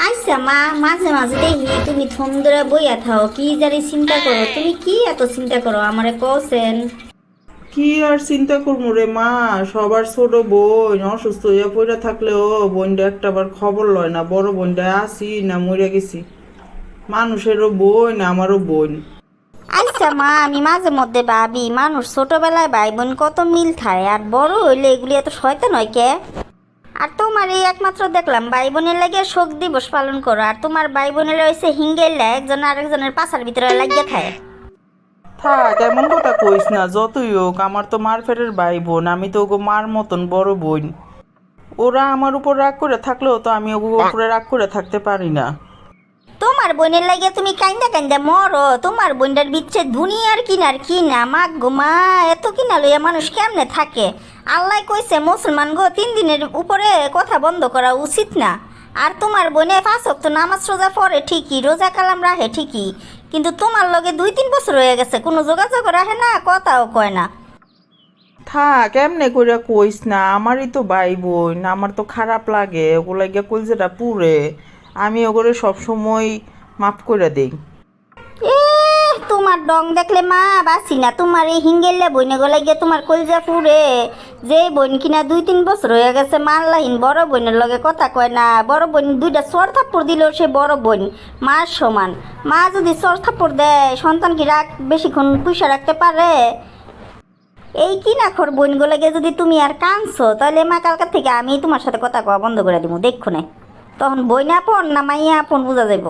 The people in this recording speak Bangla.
আচ্ছা মা, মাঝে মাঝে দেখি তুমি থম ধরে বইয়া থাও, কি জানি চিন্তা করো। তুমি কি এত চিন্তা করো আমারে কছেন? কি আর চিন্তা করবো রে মা, সবার ছোট বোন অসুস্থ হইয়া পড়ে থাকলেও বোনটা একটাবার খবর লয় না, বড় বোনটা আছি না মরে গেছি। মানুষেরও বোন, আমারও বোন। আচ্ছা মা, আমি মাঝে মধ্যে ভাবি মানুষ ছোটবেলায় ভাই বোন কত মিল থাকে, আর বড় হইলে এগুলি এত শয়তান হয় কে? আর তোমার এই একমাত্র দেখলাম ভাই বোনের লাগে শোক দিবস পালন করো, আর তোমার ভাই বোনের হয়েছে হিঙ্গেল্লা একজন আরেকজনের পাশার ভিতরে লাগিয়ে থাকে। থাক, এমন কথা কইস না। যতই হোক আমার তো মার ফেরের ভাই বোন, আমি তো ওগো মার মতন বড় বোন। ওরা আমার উপর রাগ করে থাকলেও তো আমি ওগো উপরে রাগ করে থাকতে পারি না। তোমার বোনের লাগে তুমি কান্দা কান্দা মরো, তোমার বোনটার বিচ্ছে দুনিয়ার কিনার কিনা মাগ গো মা, এত কিনা লইয়া মানুষ কেমনে থাকে? আল্লাহ কইছে মুসলমান গো 3 দিনের উপরে কথা বন্ধ করা উচিত না। আর তোমার বোনে 5 ওয়াক্ত নামাজ রোজা পড়ে ঠিকই, রোজা কালাম রাখে ঠিকই, কিন্তু তোমার লগে 2-3 বছর হয়ে গেছে কোনো যোগাযোগ রাখে না, কথাও কয় না। থাক, এমনি করে কইস না। আমারই তো ভাই বোন, আমার তো খারাপ লাগে, ওগুলা গিয়া কলজেটা পুড়ে। আমি ওগুলো সবসময় মাফ করে দেই। এ তোমার ডং দেখলে মা বাসি না, তোমার এই হিঙ্গেলে বইনে গলা গিয়ে তোমার কলজা পুরে। যে বোন কিনা 2-3 বছর হয়ে গেছে মানলাহীন, বড় বোনের লগে কথা কয় না, বড় বোন 2টা চর থাপ্পড় দিল, সে বড় বোন মার সমান। মা যদি চর থাপ্পড় দেয় সন্তান কি রাখ বেশিক্ষণ পয়সা রাখতে পারে? এই কিনাখর বোনগুলোকে যদি তুমি আর কানছো, তাহলে মা কালকার থেকে আমি তোমার সাথে কথা কওয়া বন্ধ করে দিব, দেখো না তখন বই না আপন না মাইয়া আপন বোঝা যাইব।